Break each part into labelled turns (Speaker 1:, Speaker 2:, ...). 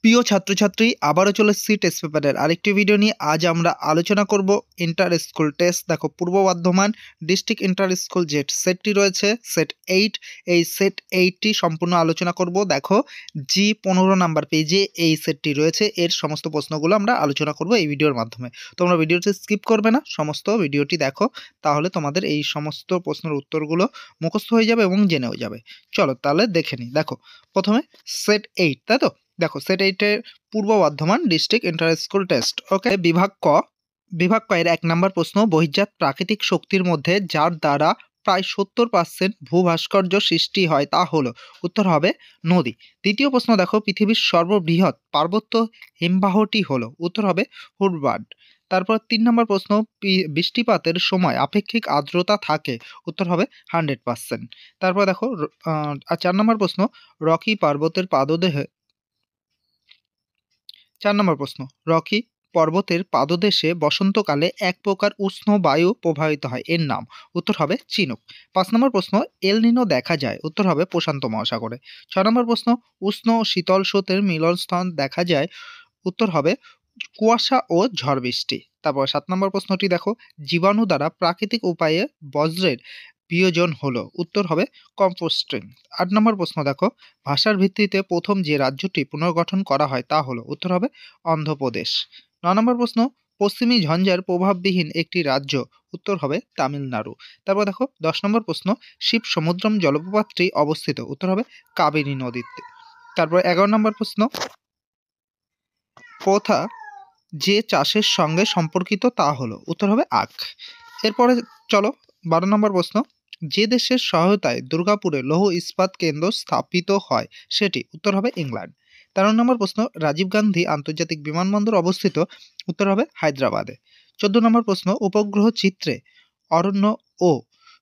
Speaker 1: প্রিয় ছাত্রছাত্রী, আবারও চলে এসেছি টেস্ট পেপারের আরেকটি ভিডিও নিয়ে। আজ আমরা আলোচনা করব ইন্টার স্কুল টেস্ট। দেখো, পূর্ব বর্ধমান ডিস্ট্রিক্ট ইন্টার স্কুল যে সেটটি রয়েছে, সেট 8, এই সেট 8টি সম্পূর্ণ আলোচনা করব। দেখো, G15 নাম্বার পেজে এই সেটটি রয়েছে, এর সমস্ত প্রশ্নগুলো আমরা আলোচনা করব এই ভিডিওর মাধ্যমে। তোমরা ভিডিওটি স্কিপ করবে না, সমস্ত ভিডিওটি দেখো, তাহলে তোমাদের এই সমস্ত প্রশ্নের উত্তরগুলো মুখস্থ হয়ে যাবে এবং জেনেও যাবে। চলো তাহলে দেখে নিই। দেখো, প্রথমে সেট 8, তাই তো? দেখো, সেট 8-এর Purba Bardhaman district inter school test. Okay, বিভাগ ক এর 1 নম্বর প্রশ্ন, বহির্জাত প্রাকৃতিক শক্তির মধ্যে যার দ্বারা প্রায় 70% ভূভাস্কর্য সৃষ্টি হয় তা হলো। উত্তর হবে নদী। দ্বিতীয় প্রশ্ন দেখো, পৃথিবীর সর্ববৃহৎ পার্বত্য হিমবাহটি হলো। উত্তর হবে হুডবার্ড। তারপর 3 নম্বর প্রশ্ন, বৃষ্টিপাতের সময় আপেক্ষিক আর্দ্রতা থাকে। উত্তর হবে 100%। তারপর দেখো 4 নম্বর প্রশ্ন, রকি পর্বতের পাদদেশে 4 নম্বর প্রশ্ন, রকি পর্বতের পাদদেশে বসন্তকালে এক প্রকার উষ্ণ বায়ু প্রবাহিত হয়, এর নাম। উত্তর হবে চিনুক। 5 নম্বর প্রশ্ন, এল নিনো দেখা যায়। উত্তর হবে প্রশান্ত মহাসাগরে। 6 নম্বর প্রশ্ন, উষ্ণ ও শীতল স্রোতের মিলনস্থল দেখা যায়। উত্তর হবে কুয়াশা ও ঝড় বৃষ্টি। তারপর 7 নম্বর প্রশ্নটি দেখো, জীবাণু দ্বারা প্রাকৃতিক উপায়ে বজ্রের বিয়োজন হলো। উত্তর হবে কম্পোস্টিং। 8 নম্বর প্রশ্ন দেখো, ভাষার ভিত্তিতে প্রথম যে রাজ্যটি পুনর্গঠন করা হয় তা হলো। উত্তর হবে অন্ধ্রপ্রদেশ। 9 নম্বর প্রশ্ন, পশ্চিমী ঝঞ্ঝার প্রভাববিহীন একটি রাজ্য। উত্তর হবে তামিলনাড়ু। তারপর দেখো 10 নম্বর প্রশ্ন, শিব সমুদ্রম জলপ্রপাতটি অবস্থিত। উত্তর হবে কাবেরী নদীতে। তারপর 11 নম্বর প্রশ্ন, প্রথা যে চাষের সঙ্গে সম্পর্কিত তা হলো। উত্তর হবে আখ। এরপরে চলো 12 নম্বর প্রশ্ন, যে দেশের সহায়তায় দুর্গাপুরে লৌহ ইস্পাত কেন্দ্র স্থাপিত হয় সেটি। উত্তর হবে ইংল্যান্ড। 13 নম্বর প্রশ্ন, রাজীব গান্ধী আন্তর্জাতিক বিমানবন্দর অবস্থিত। উত্তর হবে হায়দ্রাবাদে। 14 নম্বর প্রশ্ন, উপগ্রহ চিত্রে অরণ্য ও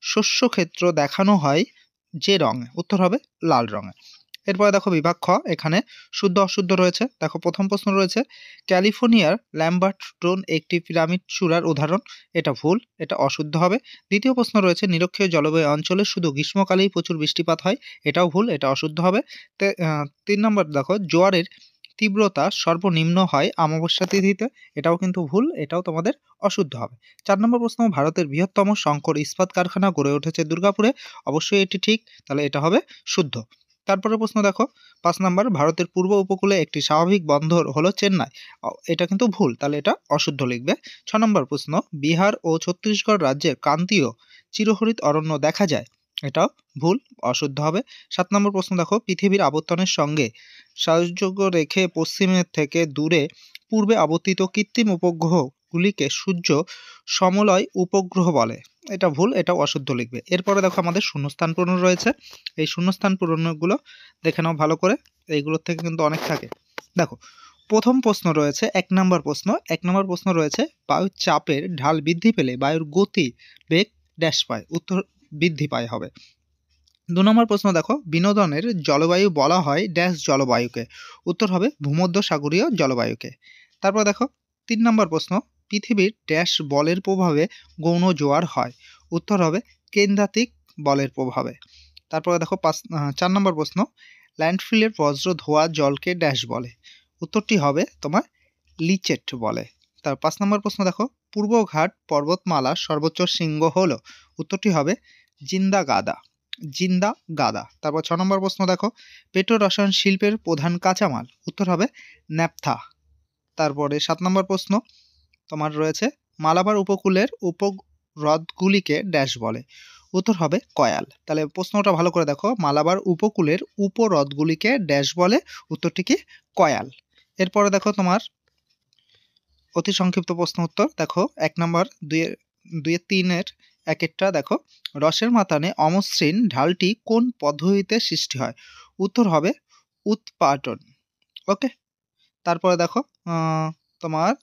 Speaker 1: শস্যক্ষেত্র দেখানো হয় যে রঙে। উত্তর হবে লাল রঙে। এরপরে দেখো বিভাগ খ, এখানে শুদ্ধ অশুদ্ধ রয়েছে। দেখো, প্রথম প্রশ্ন রয়েছে, ক্যালিফোর্নিয়ার ল্যাম্বার্ট ড্রোন একটি পিরামিড চূড়ার উদাহরণ। এটা ভুল, এটা অশুদ্ধ হবে। দ্বিতীয় প্রশ্ন রয়েছে, নিরক্ষীয় জলবায়ু অঞ্চলে শুধু গ্রীষ্মকালেই প্রচুর বৃষ্টিপাত হয়। এটাও ভুল, এটা অশুদ্ধ হবে। 3 নম্বর দেখো, জোয়ারের তীব্রতা সর্বনিম্ন হয় অমাবস্যা তিথিতে। এটাও কিন্তু ভুল, এটাও তোমাদের অশুদ্ধ হবে। 4 নম্বর প্রশ্ন, ভারতের বৃহত্তম শঙ্কর ইস্পাত কারখানা গড়ে উঠেছে দুর্গাপুরে। অবশ্যই এটি ঠিক, তাহলে এটা হবে শুদ্ধ। তারপরে প্রশ্ন দেখো 5 নাম্বার, ভারতের পূর্ব উপকূলে একটি স্বাভাবিক বন্দর হলো চেন্নাই। এটা কিন্তু ভুল, তাহলে এটা অশুদ্ধ লিখবে। 6 নম্বর প্রশ্ন, বিহার ও ছত্তিশগড় রাজ্যের ক্রান্তীয় চিরহরিত অরণ্য দেখা যায়। এটাও ভুল, অশুদ্ধ হবে। 7 নম্বর প্রশ্ন দেখো, পৃথিবীর আবর্তনের সঙ্গে সাহচর্য রেখে পশ্চিমের থেকে দূরে পূর্বে আবর্তিত কৃত্রিম উপগ্রহগুলিকে সূর্য সমলয় উপগ্রহ বলে। এটা ভুল, এটাও অশুদ্ধ লিখবে। এরপরে দেখো আমাদের শূন্যস্থান পূরণ রয়েছে। এই শূন্যস্থান পূরণগুলো দেখে নাও ভালো করে, এইগুলোর থেকে কিন্তু অনেক থাকে। দেখো, প্রথম প্রশ্ন রয়েছে 1 নম্বর প্রশ্ন। 1 নম্বর প্রশ্ন রয়েছে, বায়ুর চাপের ঢাল বৃদ্ধি পেলে বায়ুর গতি বেগ ড্যাশ পায়। উত্তর বৃদ্ধি পায় হবে। 2 নম্বর প্রশ্ন দেখো, বিনোদনের জলবায়ু বলা হয় ড্যাশ জলবায়ুকে। উত্তর হবে ভূমধ্যসাগরীয় জলবায়ুকে। তারপর দেখো 3 নম্বর প্রশ্ন, পৃথিবীর ড্যাশ বলের প্রভাবে গৌণ জোয়ার হয়। উত্তর হবে কেন্দ্রাতিক বলের প্রভাবে। তারপরে দেখো 4 নম্বর প্রশ্ন, ল্যান্ডফিলের বজ্র ধোয়া জলকে ড্যাশ বলে। উত্তরটি হবে তোমার লিচেট বলে। তার 5 নম্বর প্রশ্ন দেখো, পূর্বঘাট পর্বতমালার সর্বোচ্চ শৃঙ্গ হলো। উত্তরটি হবে জিন্দা গাদা। তারপর 6 নম্বর প্রশ্ন দেখো, পেট্রো রসায়ন শিল্পের প্রধান কাঁচামাল। উত্তর হবে ন্যাপথা। তারপরে 7 নম্বর প্রশ্ন তোমার রয়েছে, মালাবার উপকূলের উপহ্রদগুলিকে ড্যাশ বলে। উত্তর হবে কয়াল। তাহলে প্রশ্নটা ভালো করে দেখো, মালাবার উপকূলের উপহ্রদগুলিকে ড্যাশ বলে। উত্তরটি কি? কয়াল। এরপরে দেখো তোমার অতি সংক্ষিপ্ত প্রশ্ন উত্তর দেখো, 1 নম্বর 2-3-এর এক একটা দেখো, রসের মাতানে অমসৃণ ঢালটি কোন পদ্ধতিতে সৃষ্টি হয়। উত্তর হবে উৎপাটন। ওকে। তারপরে দেখো তোমার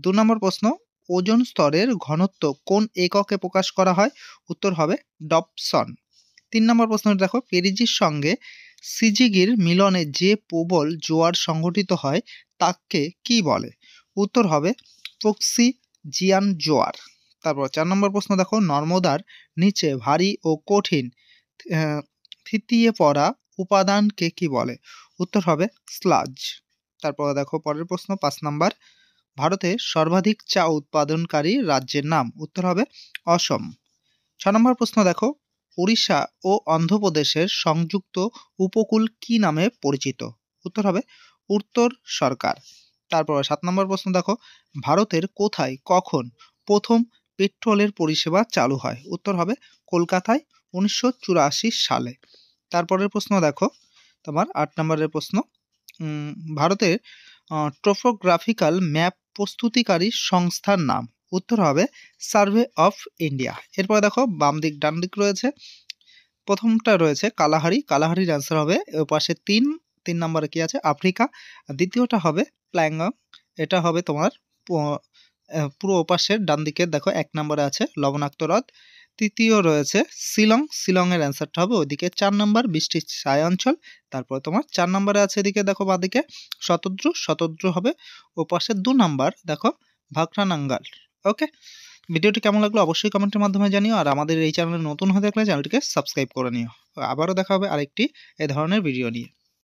Speaker 1: 2 নম্বর প্রশ্ন, ওজোন স্তরের ঘনত্ব কোন এককে প্রকাশ করা হয়। উত্তর হবে ডপসন। 3 নম্বর প্রশ্ন দেখো, পেরিজির সঙ্গে সিজিগির মিলনে যে প্রবল জোয়ার সংঘটিত হয় তাকে কি বলে। উত্তর হবে প্রক্সিজিয়ান জোয়ার। তারপর 4 নম্বর প্রশ্ন দেখো, নর্মদার নিচে ভারী ও কঠিন থিতিয়ে পড়া উপাদানকে কি বলে। উত্তর হবে স্লাজ। তারপর দেখো পরের প্রশ্ন 5 নাম্বার, ভারতে সর্বাধিক চা উৎপাদনকারী রাজ্যের নাম, উত্তর হবে অসম। 6 নম্বর প্রশ্ন দেখো, ওড়িশা ও অন্ধ্রপ্রদেশের সংযুক্ত উপকূল কি নামে পরিচিত, উত্তর হবে উত্তর সরকার। তারপর 7 নম্বর প্রশ্ন দেখো, ভারতের কোথায় কখন প্রথম পেট্রোলের পরিষেবা চালু হয়, উত্তর হবে কলকাতায় 1984 সালে। তারপরের প্রশ্ন দেখো তোমার 8 নম্বরের প্রশ্ন, ভারতের টোপোগ্রাফিক্যাল ম্যাপ প্রস্তুতিকারী সংস্থার নাম, উত্তর হবে সার্ভে অফ ইন্ডিয়া। এরপরে দেখো বাম দিক ডান দিক রয়েছে, প্রথমটা রয়েছে কালাহারি, কালাহারির অ্যান্সার হবে এর পাশে 3 নম্বরে কি আছে আফ্রিকা, দ্বিতীয়টা হবে প্ল্যাংগং, এটা হবে তোমার পুরো ওপাশের ডান দিকে দেখো 1 নম্বরে আছে লবণাক্ত হ্রদ, তৃতীয় রয়েছে শিলং, শিলংয়ের অ্যান্সারটা হবে ওইদিকে 4 নম্বর বৃষ্টির ছায়া অঞ্চল, তারপর তোমার 4 নম্বরে আছে এদিকে দেখো বাদিকে শতদ্রু, শতদ্রু হবে ওপাশে 2 নাম্বার দেখো ভাকরানাঙ্গাল। ওকে, ভিডিওটি কেমন লাগলো অবশ্যই কমেন্টের মাধ্যমে জানিও, আর আমাদের এই চ্যানেলে নতুন হয়ে থাকলে চ্যানেলটিকে সাবস্ক্রাইব করে নিও। আবারও দেখা হবে আরেকটি এ ধরনের ভিডিও নিয়ে।